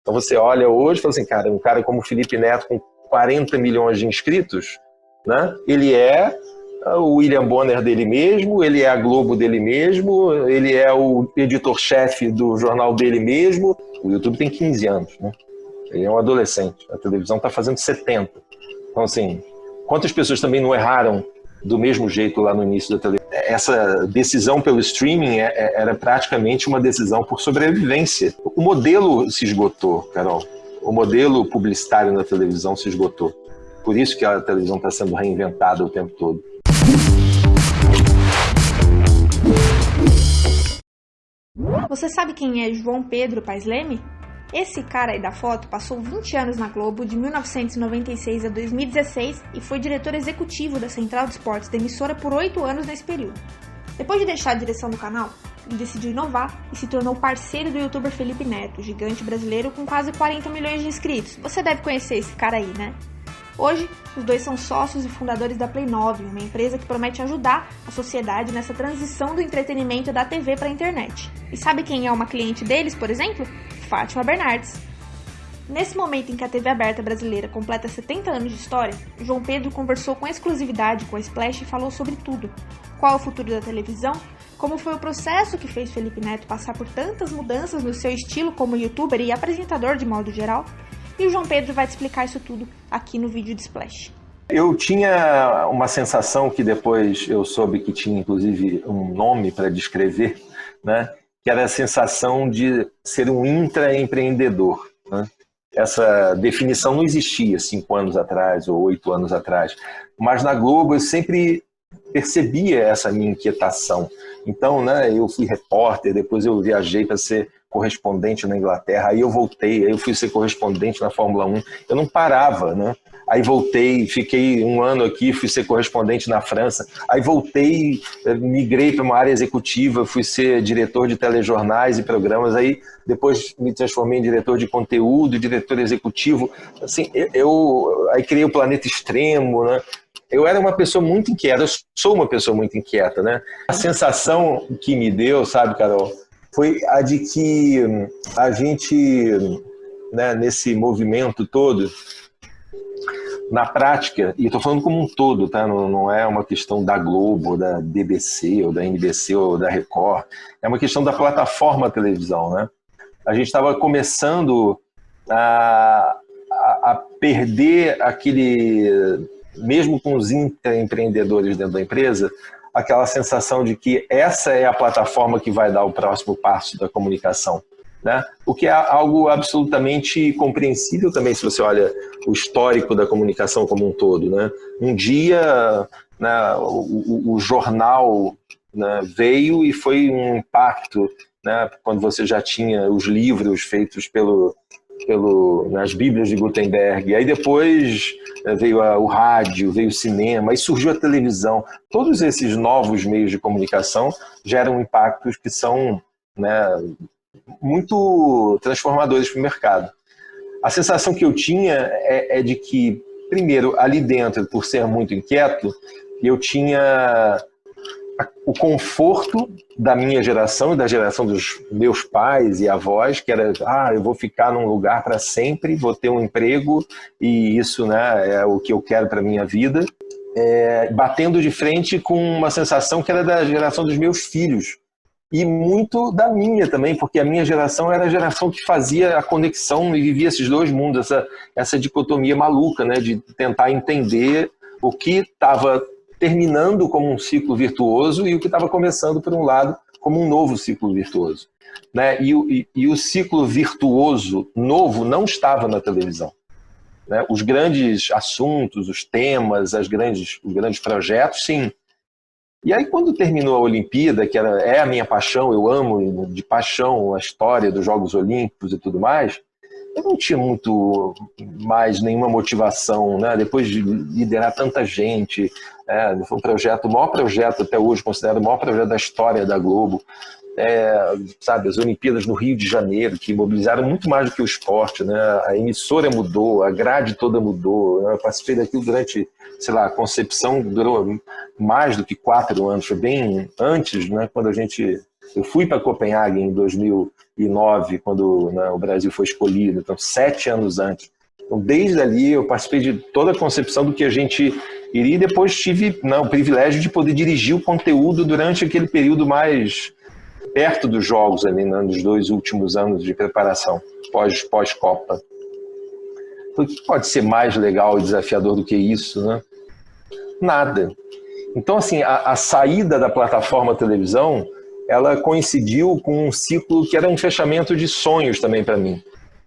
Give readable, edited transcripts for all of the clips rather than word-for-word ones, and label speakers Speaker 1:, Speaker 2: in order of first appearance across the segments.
Speaker 1: Então você olha hoje e fala assim, cara, um cara como o Felipe Neto com 40 milhões de inscritos, né? Ele é o William Bonner dele mesmo, ele é a Globo dele mesmo, ele é o editor-chefe do jornal dele mesmo. O YouTube tem 15 anos, né? Ele é um adolescente, a televisão está fazendo 70. Então, assim, quantas pessoas também não erraram do mesmo jeito lá no início da televisão? Essa decisão pelo streaming era praticamente uma decisão por sobrevivência. O modelo se esgotou, Carol. O modelo publicitário na televisão se esgotou. Por isso que a televisão está sendo reinventada o tempo todo.
Speaker 2: Você sabe quem é João Pedro Paes Leme? Esse cara aí da foto passou 20 anos na Globo, de 1996 a 2016, e foi diretor executivo da Central de Esportes da emissora por 8 anos nesse período. Depois de deixar a direção do canal, ele decidiu inovar e se tornou parceiro do youtuber Felipe Neto, gigante brasileiro com quase 40 milhões de inscritos. Você deve conhecer esse cara aí, né? Hoje, os dois são sócios e fundadores da Play 9, uma empresa que promete ajudar a sociedade nessa transição do entretenimento da TV para a internet. E sabe quem é uma cliente deles, por exemplo? Fátima Bernardes. Nesse momento em que a TV aberta brasileira completa 70 anos de história, João Pedro conversou com exclusividade com a Splash e falou sobre tudo. Qual é o futuro da televisão? Como foi o processo que fez Felipe Neto passar por tantas mudanças no seu estilo como youtuber e apresentador de modo geral? E o João Pedro vai te explicar isso tudo aqui no vídeo de Splash.
Speaker 1: Eu tinha uma sensação que depois eu soube que tinha inclusive um nome para descrever, né? Que era a sensação de ser um intraempreendedor, né? Essa definição não existia 5 anos atrás ou 8 anos atrás, mas na Globo eu sempre percebia essa minha inquietação. Então, né, eu fui repórter, depois eu viajei para ser correspondente na Inglaterra, aí eu voltei, aí eu fui ser correspondente na Fórmula 1, eu não parava, né? Aí voltei, fiquei 1 ano aqui, fui ser correspondente na França, aí voltei, migrei para uma área executiva, fui ser diretor de telejornais e programas, aí depois me transformei em diretor de conteúdo, diretor executivo, assim, aí criei o Planeta Extremo, né? Eu era uma pessoa muito inquieta, eu sou uma pessoa muito inquieta, né? A sensação que me deu, sabe, Carol, foi a de que a gente, né, nesse movimento todo, na prática, e estou falando como um todo, tá? Não é uma questão da Globo, da BBC, ou da NBC, ou da Record, é uma questão da plataforma televisão, né? A gente estava começando a perder aquele, mesmo com os empreendedores dentro da empresa, aquela sensação de que essa é a plataforma que vai dar o próximo passo da comunicação, né? O que é algo absolutamente compreensível também, se você olha o histórico da comunicação como um todo, né? Um dia, né, o jornal, né, veio e foi um impacto, né, quando você já tinha os livros feitos nas Bíblias de Gutenberg, e aí depois veio o rádio, veio o cinema, aí surgiu a televisão. Todos esses novos meios de comunicação geram impactos que são, né, muito transformadores para o mercado. A sensação que eu tinha é de que, primeiro, ali dentro, por ser muito inquieto, eu tinha o conforto da minha geração e da geração dos meus pais e avós, que era, eu vou ficar num lugar para sempre, vou ter um emprego e isso, né, é o que eu quero para a minha vida, batendo de frente com uma sensação que era da geração dos meus filhos e muito da minha também, porque a minha geração era a geração que fazia a conexão e vivia esses dois mundos, essa dicotomia maluca, né, de tentar entender o que estava terminando como um ciclo virtuoso e o que estava começando, por um lado, como um novo ciclo virtuoso, né? E o ciclo virtuoso novo não estava na televisão, né? Os grandes assuntos, os temas, os grandes projetos, sim. E aí, quando terminou a Olimpíada, que é a minha paixão, eu amo de paixão a história dos Jogos Olímpicos e tudo mais, eu não tinha muito mais nenhuma motivação, né? Depois de liderar tanta gente, foi o maior projeto até hoje, considerado o maior projeto da história da Globo, sabe, as Olimpíadas no Rio de Janeiro, que mobilizaram muito mais do que o esporte, né? A emissora mudou, a grade toda mudou, né? Eu participei daquilo durante, sei lá, a concepção durou mais do que 4 anos, foi bem antes, né? Quando a gente Eu fui para Copenhague em 2009, quando, né, o Brasil foi escolhido, então 7 anos antes. Então, desde ali, eu participei de toda a concepção do que a gente iria, e depois tive o privilégio de poder dirigir o conteúdo durante aquele período mais perto dos jogos, ali, né, nos 2 últimos anos de preparação, pós-Copa. O que pode ser mais legal e desafiador do que isso, né? Nada. Então, assim, a saída da plataforma televisão, ela coincidiu com um ciclo que era um fechamento de sonhos também para mim.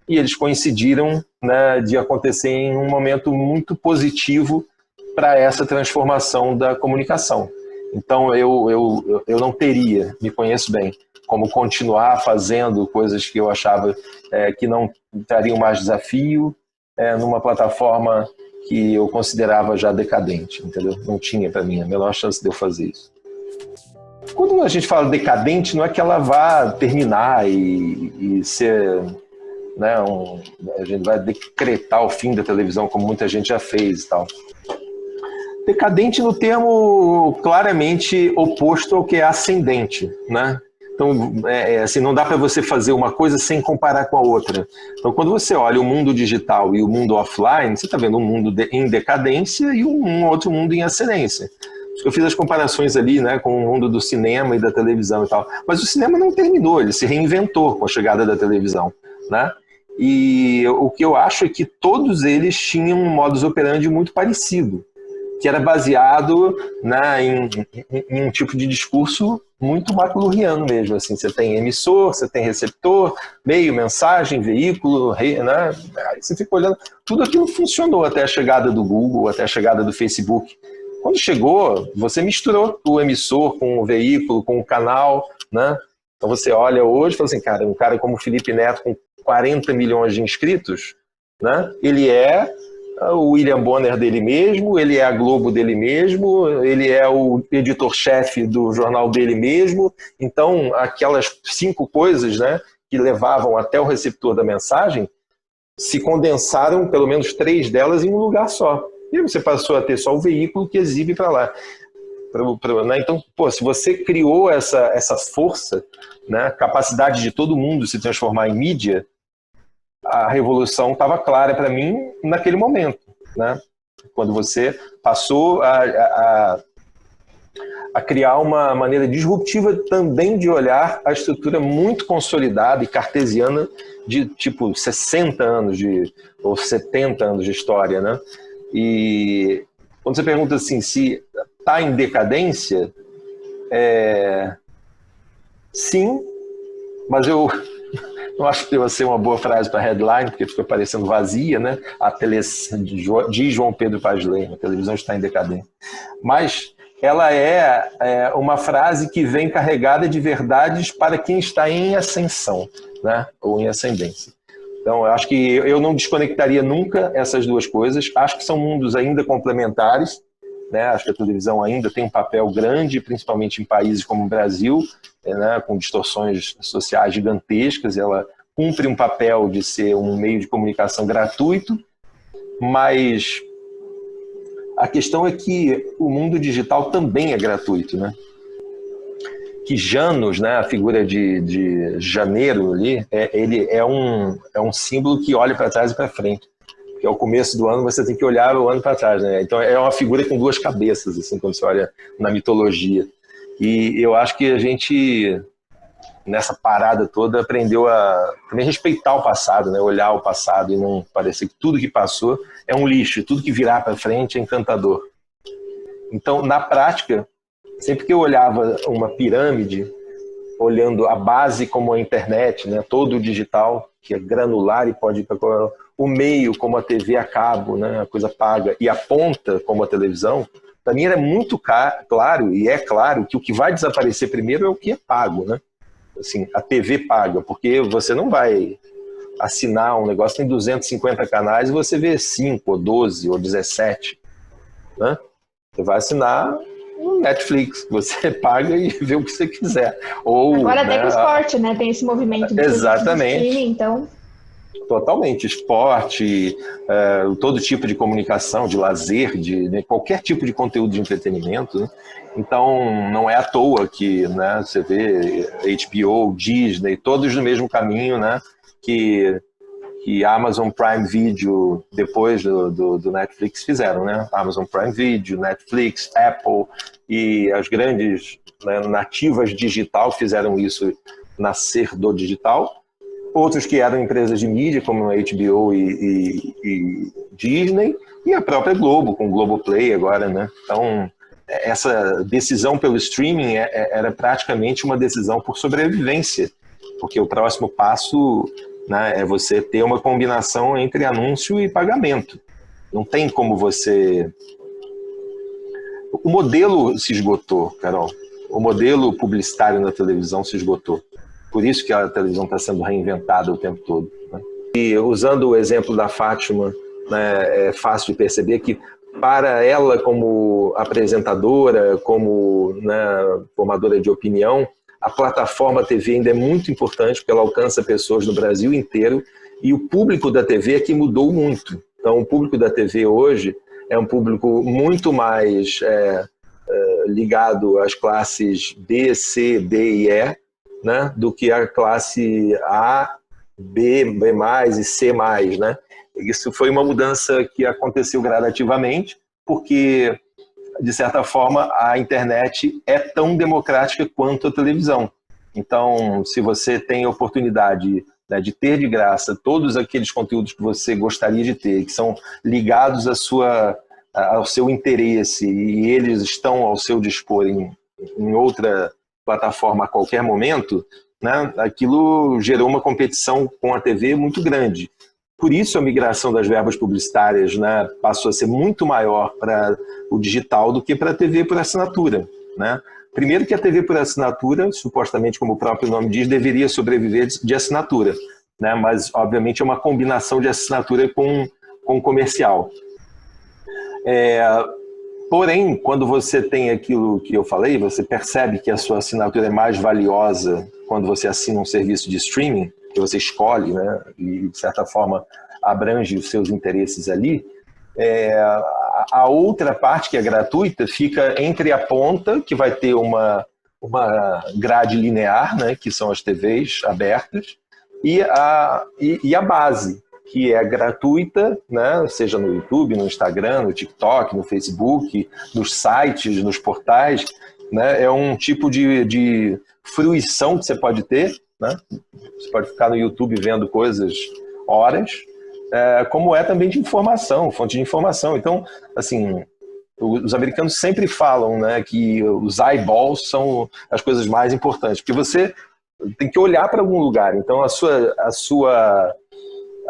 Speaker 1: E eles coincidiram, né, de acontecer em um momento muito positivo para essa transformação da comunicação. Então, eu não teria, me conheço bem, como continuar fazendo coisas que eu achava que não trariam mais desafio, numa plataforma que eu considerava já decadente, entendeu? Não tinha para mim a menor chance de eu fazer isso. Quando a gente fala decadente, não é que ela vá terminar e ser, né, a gente vai decretar o fim da televisão, como muita gente já fez e tal. Decadente no termo claramente oposto ao que é ascendente, né? Então, assim, não dá para você fazer uma coisa sem comparar com a outra. Então, quando você olha o mundo digital e o mundo offline, você está vendo um mundo em decadência e um outro mundo em ascendência. Eu fiz as comparações ali, né, com o mundo do cinema e da televisão e tal. Mas o cinema não terminou, ele se reinventou com a chegada da televisão, né? E o que eu acho é que todos eles tinham um modus operandi muito parecido, que era baseado, né, em um tipo de discurso muito McLuhaniano mesmo. Assim, você tem emissor, você tem receptor, meio, mensagem, veículo, né? Aí você fica olhando. Tudo aquilo funcionou até a chegada do Google, até a chegada do Facebook. Quando chegou, você misturou o emissor com o veículo, com o canal, né? Então você olha hoje e fala assim, cara, um cara como o Felipe Neto com 40 milhões de inscritos, né? Ele é o William Bonner dele mesmo, ele é a Globo dele mesmo, ele é o editor-chefe do jornal dele mesmo. Então, aquelas 5 coisas, né, que levavam até o receptor da mensagem se condensaram, pelo menos 3 delas, em um lugar só. E você passou a ter só o veículo que exibe para lá. Né? Então, se você criou essa força, né, capacidade de todo mundo se transformar em mídia, a revolução estava clara para mim naquele momento, né? Quando você passou a criar uma maneira disruptiva também de olhar a estrutura muito consolidada e cartesiana de tipo 60 anos ou 70 anos de história, né? E quando você pergunta assim, se está em decadência, sim, mas eu não acho que deva ser uma boa frase para headline, porque fica parecendo vazia, né? De João Pedro Paes Leme, a televisão está em decadência. Mas ela é uma frase que vem carregada de verdades para quem está em ascensão, né? Ou em ascendência. Então, eu acho que eu não desconectaria nunca essas duas coisas. Acho que são mundos ainda complementares, né? Acho que a televisão ainda tem um papel grande, principalmente em países como o Brasil, né? Com distorções sociais gigantescas. Ela cumpre um papel de ser um meio de comunicação gratuito, mas a questão é que o mundo digital também é gratuito, né? Que Janus, né, a figura de janeiro ali, ele é um símbolo que olha para trás e para frente. Porque ao começo do ano você tem que olhar o ano para trás, né? Então é uma figura com 2 cabeças, assim, quando você olha na mitologia. E eu acho que a gente, nessa parada toda, aprendeu a também respeitar o passado, né? Olhar o passado e não parecer que tudo que passou é um lixo, e tudo que virar para frente é encantador. Então, na prática, sempre que eu olhava uma pirâmide, olhando a base como a internet, né, todo o digital, que é granular e pode ir para o meio como a TV a cabo, né, a coisa paga, e a ponta como a televisão, para mim era muito claro, e é claro, que o que vai desaparecer primeiro é o que é pago, né? Assim, a TV paga, porque você não vai assinar um negócio, tem 250 canais e você vê 5, ou 12, ou 17, né? Você vai assinar no Netflix, você paga e vê o que você quiser. Ou,
Speaker 2: agora até com o esporte, né? Tem esse movimento do
Speaker 1: exatamente.
Speaker 2: streaming, então...
Speaker 1: Totalmente. Esporte, todo tipo de comunicação, de lazer, de qualquer tipo de conteúdo de entretenimento, né? Então, não é à toa que, né, você vê HBO, Disney, todos no mesmo caminho, né, que Amazon Prime Video, depois do Netflix, fizeram, né? Amazon Prime Video, Netflix, Apple e as grandes, né, nativas digital fizeram isso nascer do digital. Outros que eram empresas de mídia, como a HBO e Disney, e a própria Globo, com o Globoplay agora, né? Então, essa decisão pelo streaming era praticamente uma decisão por sobrevivência, porque o próximo passo, né, é você ter uma combinação entre anúncio e pagamento. Não tem como você... O modelo se esgotou, Carol. O modelo publicitário na televisão se esgotou. Por isso que a televisão está sendo reinventada o tempo todo, né? E usando o exemplo da Fátima, né, é fácil de perceber que para ela como apresentadora, como, né, formadora de opinião, a plataforma TV ainda é muito importante porque ela alcança pessoas no Brasil inteiro e o público da TV é que mudou muito. Então o público da TV hoje é um público muito mais ligado às classes B, C, D e E, né, do que a classe A, B, B+, e C+, né? Isso foi uma mudança que aconteceu gradativamente, porque, de certa forma, a internet é tão democrática quanto a televisão. Então, se você tem a oportunidade, né, de ter de graça todos aqueles conteúdos que você gostaria de ter, que são ligados ao seu interesse e eles estão ao seu dispor em outra plataforma a qualquer momento, né, aquilo gerou uma competição com a TV muito grande. Por isso a migração das verbas publicitárias, né, passou a ser muito maior para o digital do que para a TV por assinatura, né? Primeiro que a TV por assinatura, supostamente como o próprio nome diz, deveria sobreviver de assinatura, né? Mas obviamente é uma combinação de assinatura com comercial. Porém, quando você tem aquilo que eu falei, você percebe que a sua assinatura é mais valiosa quando você assina um serviço de streaming, que você escolhe, né, e de certa forma abrange os seus interesses ali. A outra parte, que é gratuita, fica entre a ponta, que vai ter uma grade linear, né, que são as TVs abertas, e a base, que é gratuita, né, seja no YouTube, no Instagram, no TikTok, no Facebook, nos sites, nos portais, né, é um tipo de fruição que você pode ter, né? Você pode ficar no YouTube vendo coisas horas, como é também de informação, fonte de informação. Então, assim, os americanos sempre falam, né, que os eyeballs são as coisas mais importantes, porque você tem que olhar para algum lugar. Então,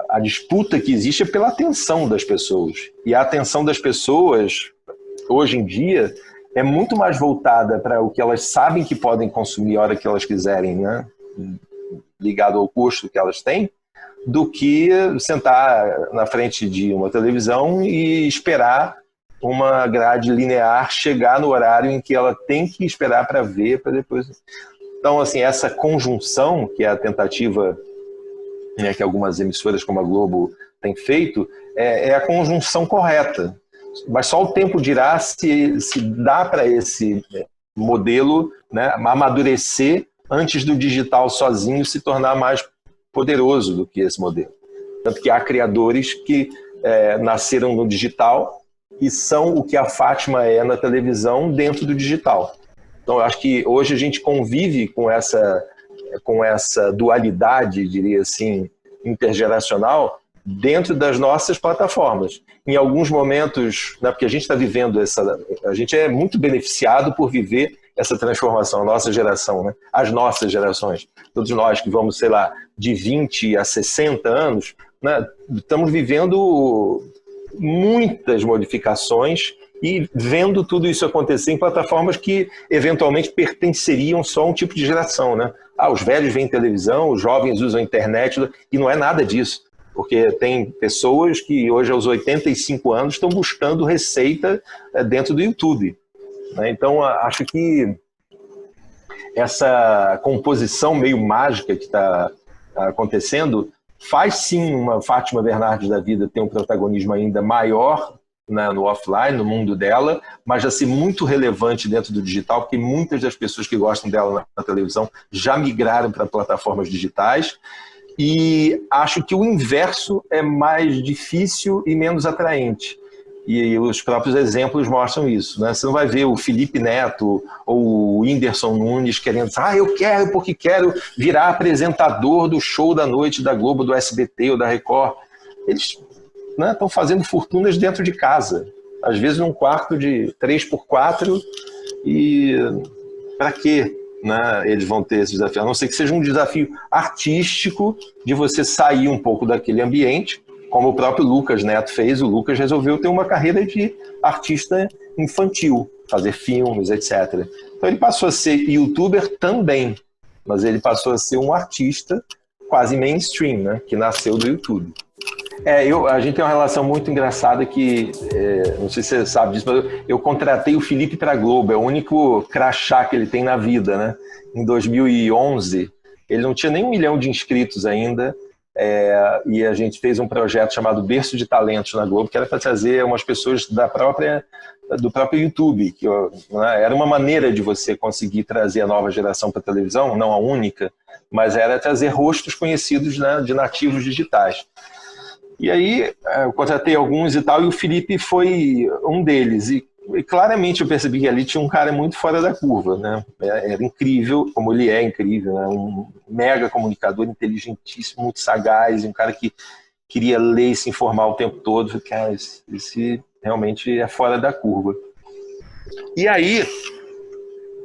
Speaker 1: a disputa que existe é pela atenção das pessoas. E a atenção das pessoas, hoje em dia, é muito mais voltada para o que elas sabem que podem consumir a hora que elas quiserem, né, ligado ao custo que elas têm, do que sentar na frente de uma televisão e esperar uma grade linear chegar no horário em que ela tem que esperar para ver, para depois... Então, assim, essa conjunção, que é a tentativa, né, que algumas emissoras como a Globo têm feito, é a conjunção correta. Mas só o tempo dirá se dá para esse modelo, né, amadurecer antes do digital sozinho se tornar mais poderoso do que esse modelo. Tanto que há criadores que nasceram no digital e são o que a Fátima é na televisão dentro do digital. Então, eu acho que hoje a gente convive com essa dualidade, diria assim, intergeracional, dentro das nossas plataformas. Em alguns momentos, né, porque a gente está vivendo a gente é muito beneficiado por viver essa transformação, a nossa geração, né? As nossas gerações. Todos nós que vamos, sei lá, de 20 a 60 anos, né, estamos vivendo muitas modificações e vendo tudo isso acontecer em plataformas que eventualmente pertenceriam só a um tipo de geração, né? Os velhos veem televisão, os jovens usam a internet, e não é nada disso. Porque tem pessoas que hoje aos 85 anos estão buscando receita dentro do YouTube, né? Então acho que essa composição meio mágica que está acontecendo faz sim uma Fátima Bernardes da vida ter um protagonismo ainda maior, né, no offline, no mundo dela, mas já ser muito relevante dentro do digital, porque muitas das pessoas que gostam dela na televisão já migraram para plataformas digitais. E acho que o inverso é mais difícil e menos atraente. E os próprios exemplos mostram isso, né? Você não vai ver o Felipe Neto ou o Whindersson Nunes querendo dizer, eu quero porque quero virar apresentador do show da noite da Globo, do SBT ou da Record. Eles, né, estão fazendo fortunas dentro de casa. Às vezes num quarto de 3x4 e para quê? Né, eles vão ter esse desafio, a não ser que seja um desafio artístico de você sair um pouco daquele ambiente, como o próprio Lucas Neto fez. O Lucas resolveu ter uma carreira de artista infantil, fazer filmes, etc. Então ele passou a ser youtuber também, mas ele passou a ser um artista quase mainstream, né, que nasceu do YouTube. A gente tem uma relação muito engraçada que, não sei se você sabe disso, mas eu contratei o Felipe para a Globo, é o único crachá que ele tem na vida, né? Em 2011, ele não tinha nem 1 milhão de inscritos ainda, e a gente fez um projeto chamado Berço de Talentos na Globo, que era para trazer umas pessoas do próprio YouTube, que, né, era uma maneira de você conseguir trazer a nova geração para a televisão, não a única, mas era trazer rostos conhecidos, né, de nativos digitais. E aí eu contratei alguns e tal, e o Felipe foi um deles. E claramente eu percebi que ali tinha um cara muito fora da curva, né? Era incrível, como ele é incrível, né? Um mega comunicador, inteligentíssimo, muito sagaz, um cara que queria ler e se informar o tempo todo. Cara, esse realmente é fora da curva. E aí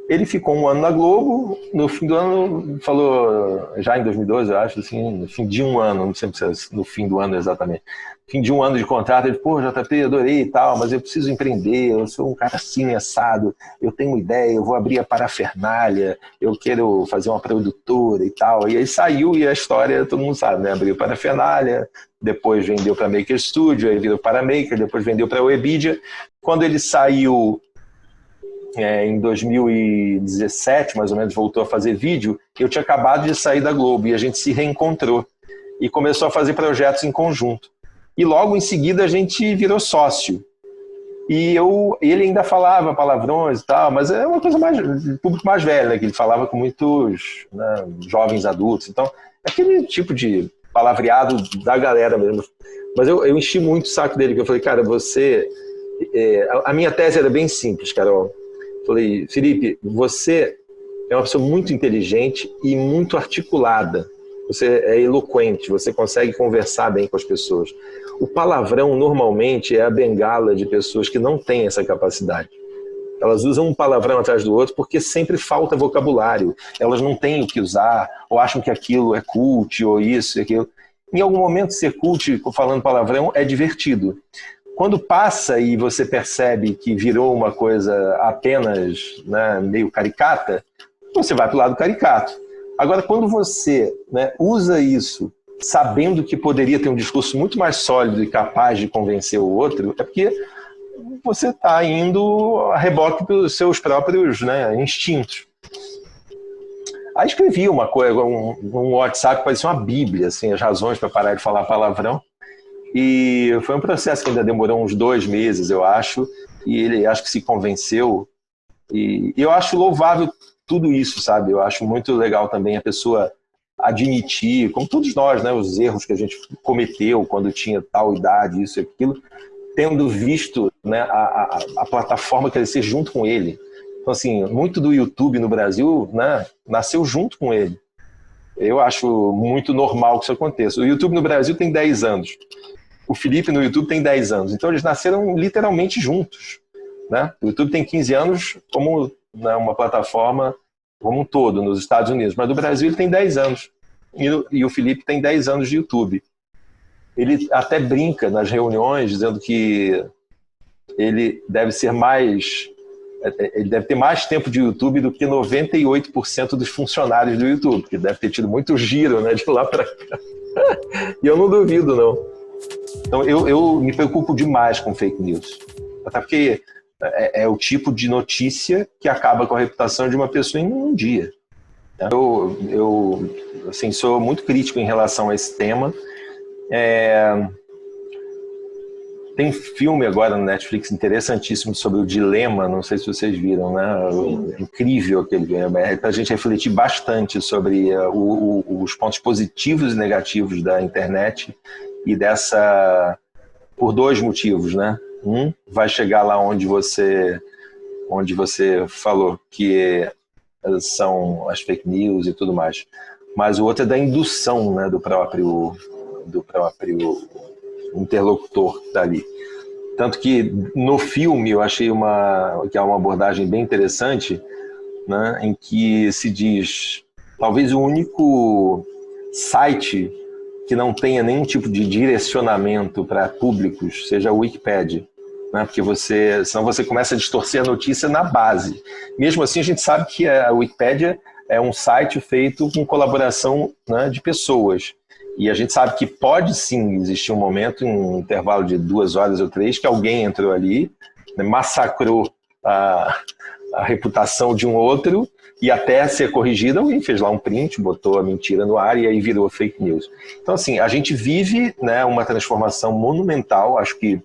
Speaker 1: ele ficou 1 ano na Globo, no fim do ano falou, já em 2012, eu acho, assim, no fim de 1 ano, não sei se no fim do ano exatamente, fim de 1 ano de contrato, ele, JP, adorei e tal, mas eu preciso empreender, eu sou um cara assim, assado, eu tenho uma ideia, eu vou abrir a Parafernália, eu quero fazer uma produtora e tal. E aí saiu, e a história todo mundo sabe, né? Abriu a Parafernália, depois vendeu para Maker Studio, aí virou para Maker, depois vendeu para Webidia. Quando ele saiu em 2017, mais ou menos, voltou a fazer vídeo, eu tinha acabado de sair da Globo e a gente se reencontrou e começou a fazer projetos em conjunto. E logo em seguida a gente virou sócio. E ele ainda falava palavrões e tal, mas é uma coisa mais, público mais velho, né, que ele falava com muitos, né, jovens adultos. Então, aquele tipo de palavreado da galera mesmo. Mas eu enchi muito o saco dele, porque eu falei, cara, você... a minha tese era bem simples, Carol. Falei, Felipe, você é uma pessoa muito inteligente e muito articulada. Você é eloquente, você consegue conversar bem com as pessoas. O palavrão, normalmente, é a bengala de pessoas que não têm essa capacidade. Elas usam um palavrão atrás do outro porque sempre falta vocabulário. Elas não têm o que usar, ou acham que aquilo é cult, ou isso e aquilo. Em algum momento, ser cult falando palavrão é divertido. Quando passa e você percebe que virou uma coisa apenas, né, meio caricata, você vai para o lado caricato. Agora, quando você, né, usa isso sabendo que poderia ter um discurso muito mais sólido e capaz de convencer o outro, é porque você está indo a reboque dos seus próprios, né, instintos. Aí escrevi uma coisa, um WhatsApp que parecia uma bíblia, assim, as razões para parar de falar palavrão. E foi um processo que ainda demorou uns 2 meses, eu acho, e ele acho que se convenceu. E eu acho louvável tudo isso, sabe? Eu acho muito legal também a pessoa admitir, como todos nós, né, os erros que a gente cometeu quando tinha tal idade, isso e aquilo, tendo visto, né, a plataforma crescer junto com ele. Então, assim, muito do YouTube no Brasil, né, nasceu junto com ele. Eu acho muito normal que isso aconteça. O YouTube no Brasil tem 10 anos. O Felipe no YouTube tem 10 anos. Então eles nasceram literalmente juntos, né? O YouTube tem 15 anos como, né, uma plataforma como um todo nos Estados Unidos. Mas no Brasil ele tem 10 anos. E o Felipe tem 10 anos de YouTube. Ele até brinca nas reuniões dizendo que ele deve ser mais... Ele deve ter mais tempo de YouTube do que 98% dos funcionários do YouTube, que deve ter tido muito giro, né, de lá para cá. E eu não duvido, não. Então, eu me preocupo demais com fake news. Até porque é o tipo de notícia que acaba com a reputação de uma pessoa em um dia. Eu assim, sou muito crítico em relação a esse tema. Tem um filme agora no Netflix interessantíssimo sobre o dilema, não sei se vocês viram, né? Incrível aquele filme. É para a gente refletir bastante sobre os pontos positivos e negativos da internet e dessa... por dois motivos, né? Um, vai chegar lá onde você falou, que são as fake news e tudo mais. Mas o outro é da indução, né, do próprio interlocutor que está ali. Tanto que no filme eu achei que é uma abordagem bem interessante, né, em que se diz, talvez o único site que não tenha nenhum tipo de direcionamento para públicos seja a Wikipedia, né, porque senão você começa a distorcer a notícia na base. Mesmo assim, a gente sabe que a Wikipedia é um site feito com colaboração, né, de pessoas. E a gente sabe que pode sim existir um momento, em um intervalo de 2 horas ou 3, que alguém entrou ali, né, massacrou a reputação de um outro, e até ser corrigida, alguém fez lá um print, botou a mentira no ar e aí virou fake news. Então, assim, a gente vive, né, uma transformação monumental. Acho que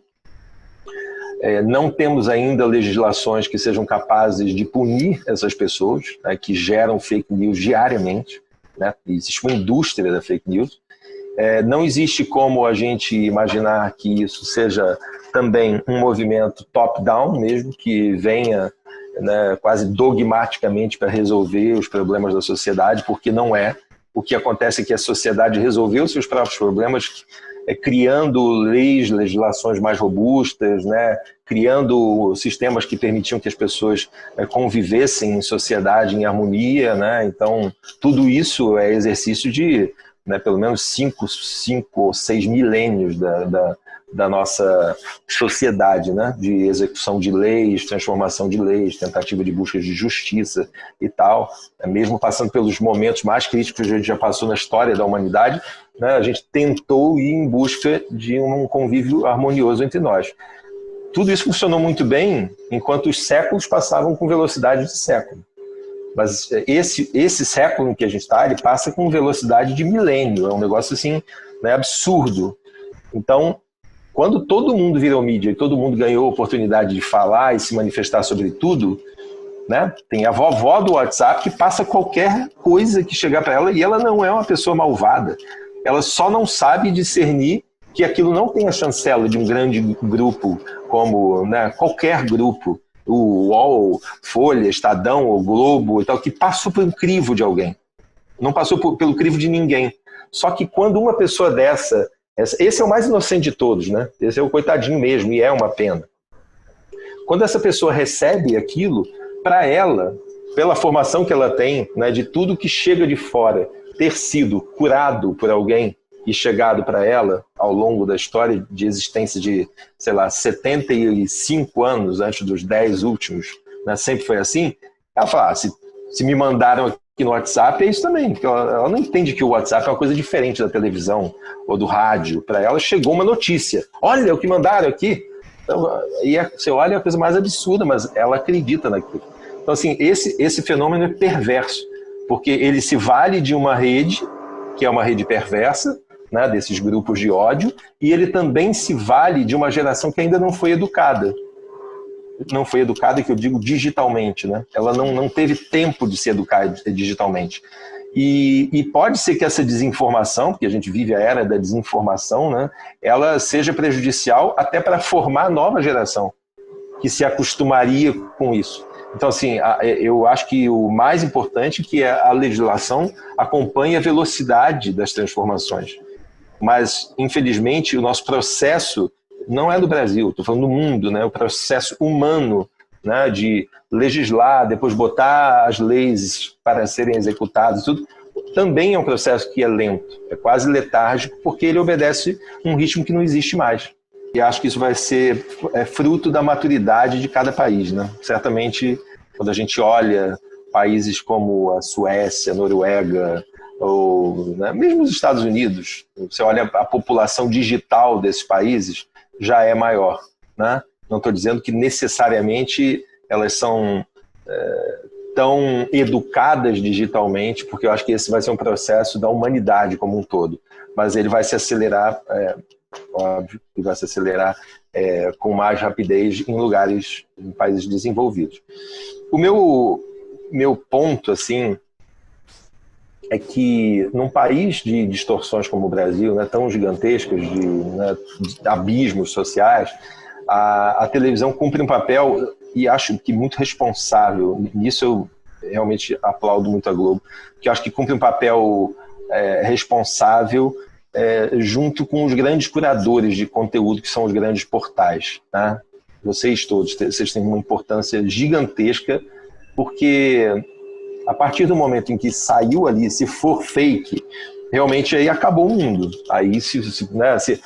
Speaker 1: não temos ainda legislações que sejam capazes de punir essas pessoas, né, que geram fake news diariamente, né? Existe uma indústria da fake news. Não existe como a gente imaginar que isso seja também um movimento top-down, mesmo que venha, né, quase dogmaticamente para resolver os problemas da sociedade, porque não é. O que acontece é que a sociedade resolveu seus próprios problemas, criando legislações mais robustas, né, criando sistemas que permitiam que as pessoas convivessem em sociedade, em harmonia, né? Então, tudo isso é exercício de, né, pelo menos 5 ou 6 milênios da nossa sociedade, né? De execução de leis, transformação de leis, tentativa de busca de justiça e tal. Mesmo passando pelos momentos mais críticos que a gente já passou na história da humanidade, né, a gente tentou ir em busca de um convívio harmonioso entre nós. Tudo isso funcionou muito bem enquanto os séculos passavam com velocidade de século. Mas esse século em que a gente está, ele passa com velocidade de milênio. É um negócio assim, né, absurdo. Então, quando todo mundo virou mídia e todo mundo ganhou a oportunidade de falar e se manifestar sobre tudo, né, tem a vovó do WhatsApp que passa qualquer coisa que chegar para ela, e ela não é uma pessoa malvada. Ela só não sabe discernir que aquilo não tem a chancela de um grande grupo, como, né, qualquer grupo, o UOL, Folha, Estadão, o Globo e tal, que passou por um crivo de alguém. Não passou pelo crivo de ninguém. Só que quando uma pessoa dessa... Esse é o mais inocente de todos, né? Esse é o coitadinho mesmo, e é uma pena. Quando essa pessoa recebe aquilo, para ela, pela formação que ela tem, né, de tudo que chega de fora, ter sido curado por alguém e chegado para ela ao longo da história de existência de, sei lá, 75 anos antes dos 10 últimos, né, sempre foi assim, ela fala, se me mandaram aqui no WhatsApp, é isso também, porque ela não entende que o WhatsApp é uma coisa diferente da televisão ou do rádio. Para ela chegou uma notícia, olha o que mandaram aqui. Então, e você olha, é a coisa mais absurda, mas ela acredita naquilo. Então, assim, esse fenômeno é perverso, porque ele se vale de uma rede, que é uma rede perversa, né, desses grupos de ódio, e ele também se vale de uma geração que ainda não foi educada. Não foi educada, que eu digo digitalmente, né? Ela não teve tempo de se educar digitalmente. E pode ser que essa desinformação, porque a gente vive a era da desinformação, né, ela seja prejudicial até para formar a nova geração, que se acostumaria com isso. Então, assim, eu acho que o mais importante é que a legislação acompanhe a velocidade das transformações. Mas, infelizmente, o nosso processo não é do Brasil, estou falando do mundo, né? O processo humano, né, de legislar, depois botar as leis para serem executadas, tudo, também é um processo que é lento, é quase letárgico, porque ele obedece um ritmo que não existe mais. E acho que isso vai ser fruto da maturidade de cada país, né? Certamente, quando a gente olha países como a Suécia, a Noruega, ou, né, mesmo os Estados Unidos, você olha a população digital desses países, já é maior, né? Não estou dizendo que necessariamente elas são tão educadas digitalmente, porque eu acho que esse vai ser um processo da humanidade como um todo, mas ele vai se acelerar, óbvio, que vai se acelerar com mais rapidez em países desenvolvidos. O meu ponto, assim, é que num país de distorções como o Brasil, né, tão gigantescas, de abismos sociais, a televisão cumpre um papel, e acho que muito responsável. Nisso eu realmente aplaudo muito a Globo, que eu acho que cumpre um papel responsável junto com os grandes curadores de conteúdo, que são os grandes portais, né? Vocês todos, vocês têm uma importância gigantesca, porque a partir do momento em que saiu ali, se for fake, realmente aí acabou o mundo. Aí,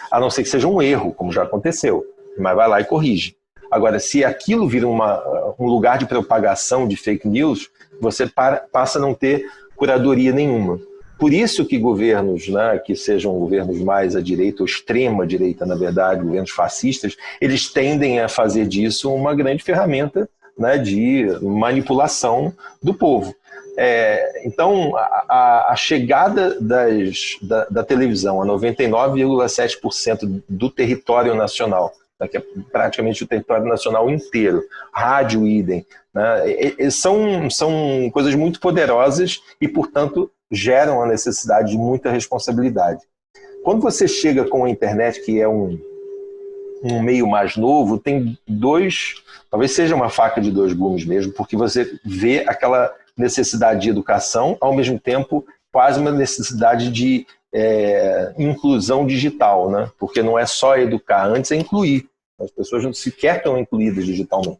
Speaker 1: a não ser que seja um erro, como já aconteceu, mas vai lá e corrige. Agora, se aquilo vira um lugar de propagação de fake news, você passa a não ter curadoria nenhuma. Por isso que governos, né, que sejam governos mais à direita, ou extrema direita, na verdade, governos fascistas, eles tendem a fazer disso uma grande ferramenta, né, de manipulação do povo. Então, a chegada da televisão a 99,7% do território nacional, né, que é praticamente o território nacional inteiro, rádio idem, né, são coisas muito poderosas e, portanto, geram a necessidade de muita responsabilidade. Quando você chega com a internet, que é um meio mais novo, tem talvez seja uma faca de dois gumes mesmo, porque você vê aquela necessidade de educação, ao mesmo tempo quase uma necessidade de inclusão digital, né? Porque não é só educar, antes é incluir. As pessoas não sequer estão incluídas digitalmente.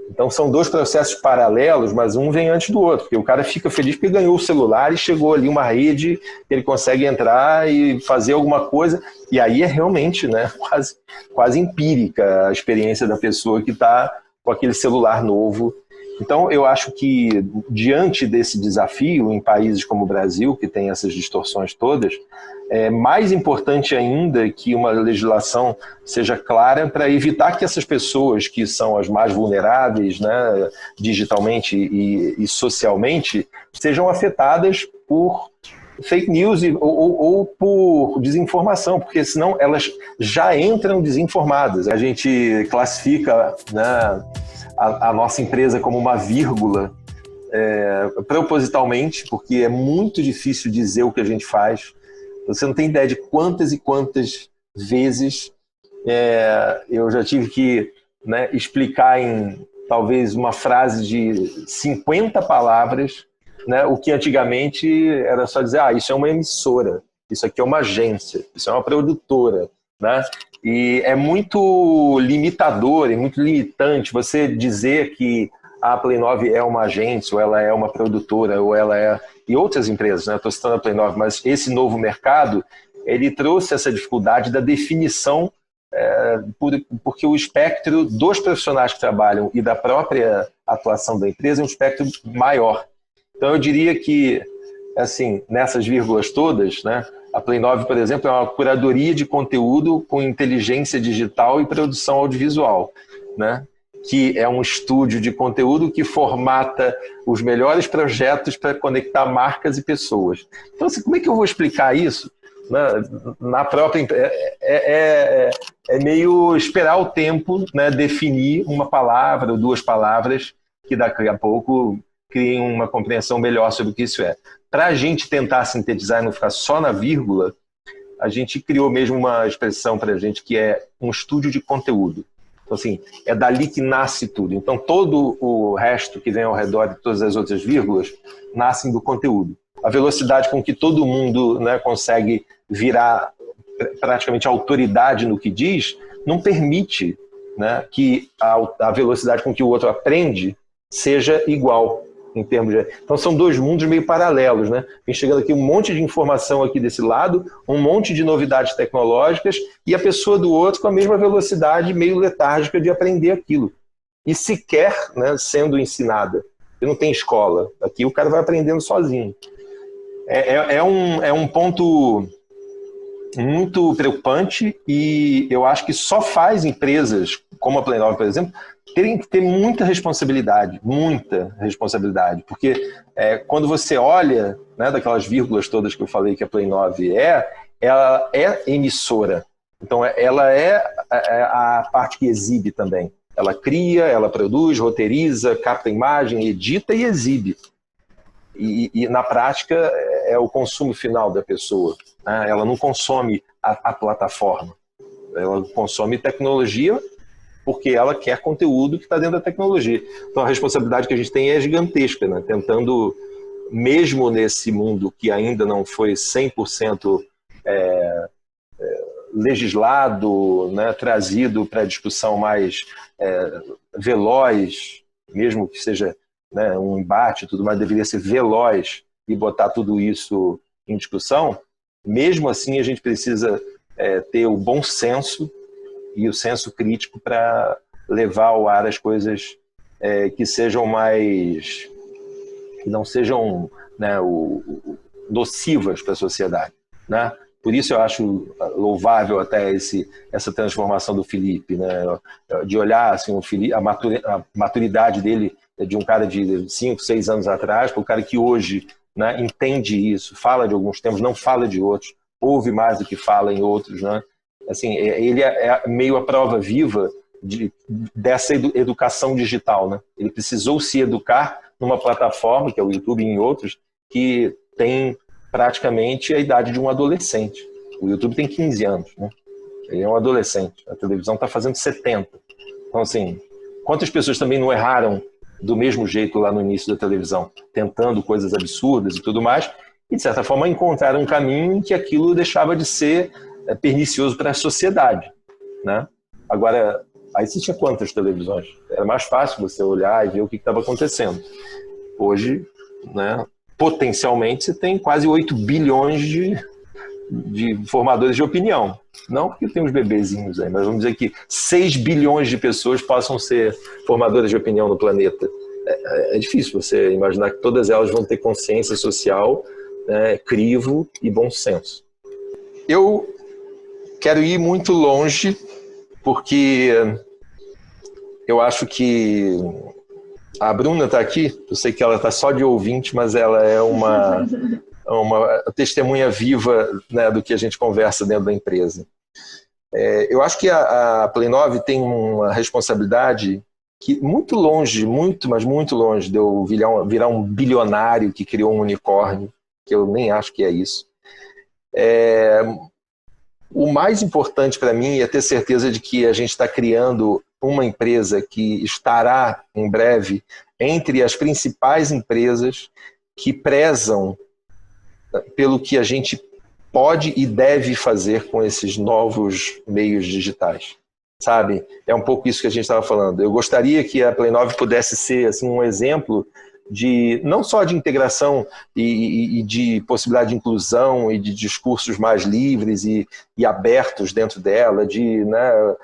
Speaker 1: Então são dois processos paralelos, mas um vem antes do outro, porque o cara fica feliz porque ganhou o celular e chegou ali uma rede, ele consegue entrar e fazer alguma coisa, e aí é realmente, né, quase empírica a experiência da pessoa que está com aquele celular novo. Então eu acho que diante desse desafio, em países como o Brasil, que tem essas distorções todas, é mais importante ainda que uma legislação seja clara para evitar que essas pessoas que são as mais vulneráveis, né, digitalmente e socialmente, sejam afetadas por fake news ou por desinformação, porque senão elas já entram desinformadas. A gente classifica, né, a nossa empresa como uma vírgula propositalmente, porque é muito difícil dizer o que a gente faz. Você não tem ideia de quantas e quantas vezes eu já tive que, né, explicar em talvez uma frase de 50 palavras, né, o que antigamente era só dizer, isso é uma emissora, isso aqui é uma agência, isso é uma produtora, né? E é muito limitador e muito limitante você dizer que a Play 9 é uma agência, ou ela é uma produtora, ou ela é... E outras empresas, né? Estou citando a Play 9, mas esse novo mercado, ele trouxe essa dificuldade da definição, porque o espectro dos profissionais que trabalham e da própria atuação da empresa é um espectro maior. Então eu diria que, assim, nessas vírgulas todas, né, a Play 9, por exemplo, é uma curadoria de conteúdo com inteligência digital e produção audiovisual, né? Que é um estúdio de conteúdo que formata os melhores projetos para conectar marcas e pessoas. Então, assim, como é que eu vou explicar isso? Na própria... É meio esperar o tempo, né, definir uma palavra ou duas palavras que daqui a pouco criem uma compreensão melhor sobre o que isso é. Para a gente tentar sintetizar e não ficar só na vírgula, a gente criou mesmo uma expressão para a gente que é um estúdio de conteúdo. Então, assim, é dali que nasce tudo. Então, todo o resto que vem ao redor de todas as outras vírgulas nascem do conteúdo. A velocidade com que todo mundo, né, consegue virar praticamente autoridade no que diz não permite, né, que a velocidade com que o outro aprende seja igual. Em termos de... Então são dois mundos meio paralelos, né? Vem chegando aqui um monte de informação aqui desse lado, um monte de novidades tecnológicas e a pessoa do outro com a mesma velocidade meio letárgica de aprender aquilo. E sequer, né, sendo ensinada. Porque não tem escola. Aqui o cara vai aprendendo sozinho. É um ponto muito preocupante e eu acho que só faz empresas como a Play 9, por exemplo, terem que ter muita responsabilidade, porque quando você olha, né, daquelas vírgulas todas que eu falei que a Play 9 ela é emissora, então ela é a parte que exibe também. Ela cria, ela produz, roteiriza, capta imagem, edita e exibe. E na prática é o consumo final da pessoa, né? Ela não consome a plataforma, ela consome tecnologia porque ela quer conteúdo que está dentro da tecnologia. Então a responsabilidade que a gente tem é gigantesca, né? Tentando, mesmo nesse mundo que ainda não foi 100% legislado, né, trazido para a discussão mais veloz, mesmo que seja, né, um embate e tudo mais, deveria ser veloz e botar tudo isso em discussão. Mesmo assim, a gente precisa ter o bom senso e o senso crítico para levar ao ar as coisas que sejam que não sejam, né, nocivas para a sociedade, né? Por isso eu acho louvável até essa transformação do Felipe, né? De olhar assim, a maturidade dele, de um cara de 5, 6 anos atrás, para o cara que hoje, né, entende isso, fala de alguns temas, não fala de outros, ouve mais do que fala em outros, né? Assim, ele é meio a prova viva dessa educação digital, né? Ele precisou se educar numa plataforma, que é o YouTube e em outros, que tem praticamente a idade de um adolescente. O YouTube tem 15 anos, né? Ele é um adolescente. A televisão está fazendo 70. Então, assim, quantas pessoas também não erraram do mesmo jeito lá no início da televisão, tentando coisas absurdas e tudo mais, e de certa forma encontraram um caminho em que aquilo deixava de ser pernicioso para a sociedade, né? Agora, aí você tinha quantas televisões? Era mais fácil você olhar e ver o que estava acontecendo. Hoje, né, potencialmente, você tem quase 8 bilhões de formadores de opinião. Não porque tem uns bebezinhos aí, mas vamos dizer que 6 bilhões de pessoas possam ser formadoras de opinião no planeta. É difícil você imaginar que todas elas vão ter consciência social, né, crivo e bom senso. Eu quero ir muito longe, porque eu acho que a Bruna está aqui, eu sei que ela está só de ouvinte, mas ela é uma testemunha viva, né, do que a gente conversa dentro da empresa. Eu acho que a Play 9 tem uma responsabilidade que muito longe, mas muito longe de eu virar um bilionário que criou um unicórnio, que eu nem acho que é isso. O mais importante para mim é ter certeza de que a gente está criando uma empresa que estará, em breve, entre as principais empresas que prezam pelo que a gente pode e deve fazer com esses novos meios digitais. Sabe? É um pouco isso que a gente estava falando. Eu gostaria que a Play 9 pudesse ser assim, um exemplo de não só de integração e de possibilidade de inclusão e de discursos mais livres e abertos dentro dela, de, né,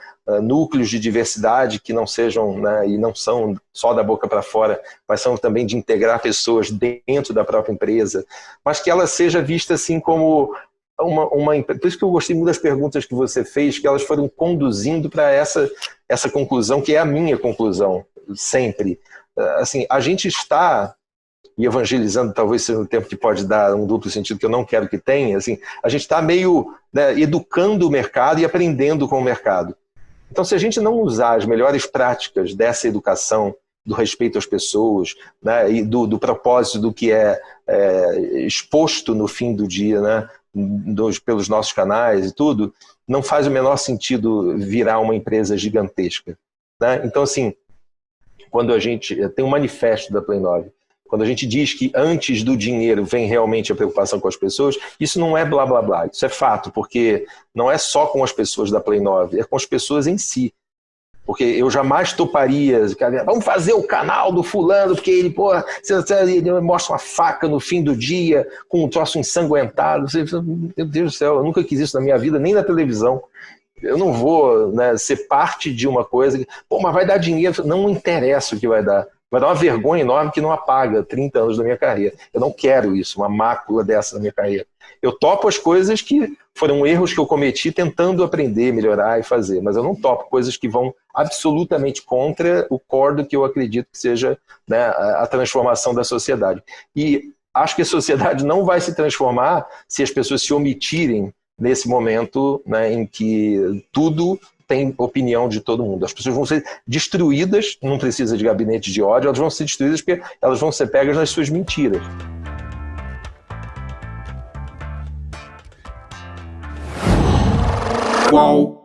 Speaker 1: núcleos de diversidade que não sejam, né, e não são só da boca para fora, mas são também de integrar pessoas dentro da própria empresa, mas que ela seja vista assim como por isso que eu gostei muito das perguntas que você fez, que elas foram conduzindo para essa conclusão, que é a minha conclusão, sempre. Assim, a gente está, e evangelizando talvez seja um tempo que pode dar um duplo sentido que eu não quero que tenha, assim, a gente está meio, né, educando o mercado e aprendendo com o mercado. Então, se a gente não usar as melhores práticas dessa educação, do respeito às pessoas, né, e do propósito do que é exposto no fim do dia, né, pelos nossos canais e tudo, não faz o menor sentido virar uma empresa gigantesca, né? Então, assim, quando a gente tem um manifesto da Play 9, quando a gente diz que antes do dinheiro vem realmente a preocupação com as pessoas, isso não é blá blá blá, isso é fato, porque não é só com as pessoas da Play 9, é com as pessoas em si. Porque eu jamais toparia, vamos fazer o canal do fulano, porque ele, porra, ele mostra uma faca no fim do dia, com um troço ensanguentado. Meu Deus do céu, eu nunca quis isso na minha vida, nem na televisão. Eu não vou, né, ser parte de uma coisa, pô, mas vai dar dinheiro. Não interessa o que vai dar. Vai dar uma vergonha enorme que não apaga 30 anos da minha carreira. Eu não quero isso, uma mácula dessa na minha carreira. Eu topo as coisas que foram erros que eu cometi tentando aprender, melhorar e fazer, mas eu não topo coisas que vão absolutamente contra o core do que eu acredito que seja, né, a transformação da sociedade. E acho que a sociedade não vai se transformar se as pessoas se omitirem nesse momento, né, em que tudo tem opinião de todo mundo. As pessoas vão ser destruídas, não precisa de gabinete de ódio, elas vão ser destruídas porque elas vão ser pegas nas suas mentiras.
Speaker 3: Qual